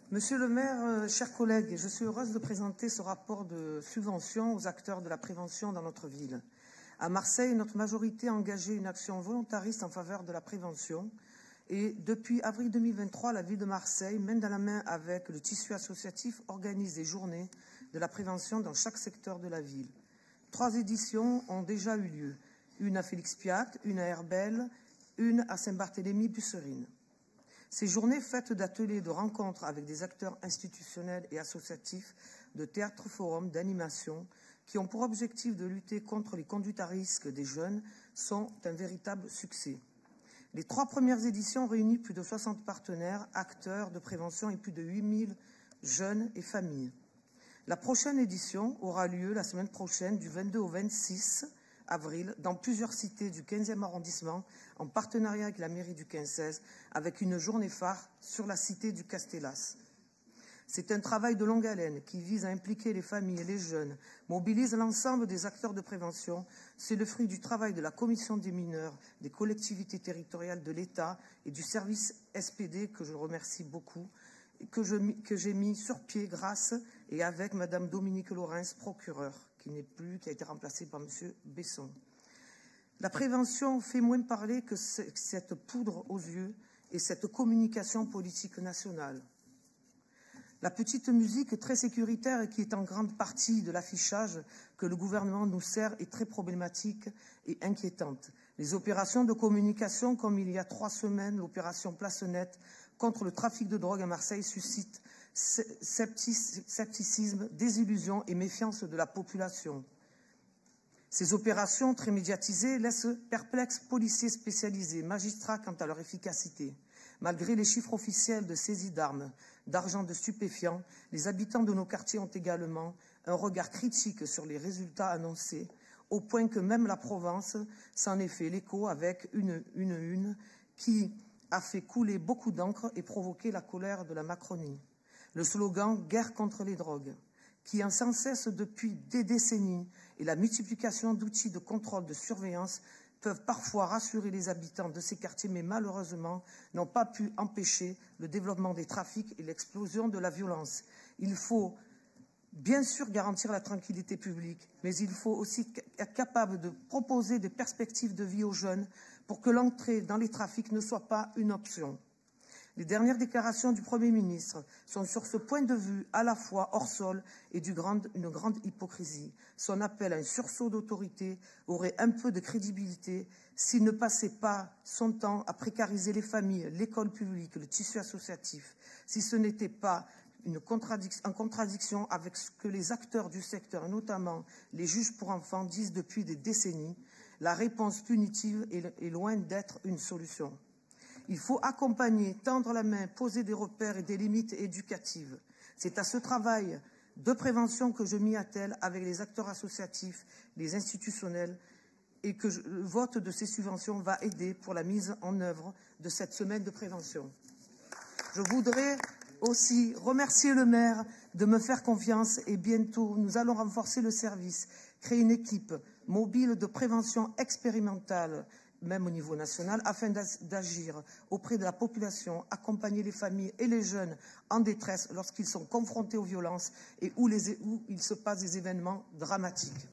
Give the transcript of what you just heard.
Monsieur le maire, chers collègues, je suis heureuse de présenter ce rapport de subvention aux acteurs de la prévention dans notre ville. À Marseille, notre majorité a engagé une action volontariste en faveur de la prévention. Et depuis avril 2023, la ville de Marseille, main dans la main avec le tissu associatif, organise des journées de la prévention dans chaque secteur de la ville. 3 éditions ont déjà eu lieu. Une à Félix-Piat, une à Herbel, une à Saint-Barthélemy-Busserine. Ces journées faites d'ateliers de rencontres avec des acteurs institutionnels et associatifs, de théâtre forum, d'animation, qui ont pour objectif de lutter contre les conduites à risque des jeunes, sont un véritable succès. Les 3 premières éditions réunissent plus de 60 partenaires, acteurs de prévention et plus de 8000 jeunes et familles. La prochaine édition aura lieu la semaine prochaine, du 22 au 26 avril, dans plusieurs cités du 15e arrondissement, en partenariat avec la mairie du 15-16, avec une journée phare sur la cité du Castellas. C'est un travail de longue haleine qui vise à impliquer les familles et les jeunes, mobilise l'ensemble des acteurs de prévention. C'est le fruit du travail de la commission des mineurs, des collectivités territoriales de l'État et du service SPD, que je remercie beaucoup, que j'ai mis sur pied grâce et avec Madame Dominique Laurens, procureure, qui a été remplacée par Monsieur Besson. La prévention fait moins parler que cette poudre aux yeux et cette communication politique nationale. La petite musique très sécuritaire et qui est en grande partie de l'affichage que le gouvernement nous sert est très problématique et inquiétante. Les opérations de communication, comme il y a 3 semaines, l'opération Place Nette contre le trafic de drogue à Marseille, suscitent scepticisme, désillusion et méfiance de la population. Ces opérations très médiatisées laissent perplexes policiers spécialisés, magistrats quant à leur efficacité. Malgré les chiffres officiels de saisie d'armes, d'argent de stupéfiants, les habitants de nos quartiers ont également un regard critique sur les résultats annoncés, au point que même la Provence s'en est fait l'écho avec une qui a fait couler beaucoup d'encre et provoqué la colère de la Macronie. Le slogan « Guerre contre les drogues », qui en sans cesse depuis des décennies, et la multiplication d'outils de contrôle, de surveillance, peuvent parfois rassurer les habitants de ces quartiers, mais malheureusement n'ont pas pu empêcher le développement des trafics et l'explosion de la violence. Il faut bien sûr garantir la tranquillité publique, mais il faut aussi être capable de proposer des perspectives de vie aux jeunes pour que l'entrée dans les trafics ne soit pas une option. Les dernières déclarations du Premier ministre sont sur ce point de vue à la fois hors sol et une grande hypocrisie. Son appel à un sursaut d'autorité aurait un peu de crédibilité s'il ne passait pas son temps à précariser les familles, l'école publique, le tissu associatif, si ce n'était pas en contradiction avec ce que les acteurs du secteur, notamment les juges pour enfants, disent depuis des décennies. La réponse punitive est loin d'être une solution. Il faut accompagner, tendre la main, poser des repères et des limites éducatives. C'est à ce travail de prévention que je m'y attelle avec les acteurs associatifs, les institutionnels, et que le vote de ces subventions va aider pour la mise en œuvre de cette semaine de prévention. Je voudrais aussi remercier le maire de me faire confiance et bientôt nous allons renforcer le service, créer une équipe mobile de prévention expérimentale, même au niveau national, afin d'agir auprès de la population, accompagner les familles et les jeunes en détresse lorsqu'ils sont confrontés aux violences et où il se passe des événements dramatiques.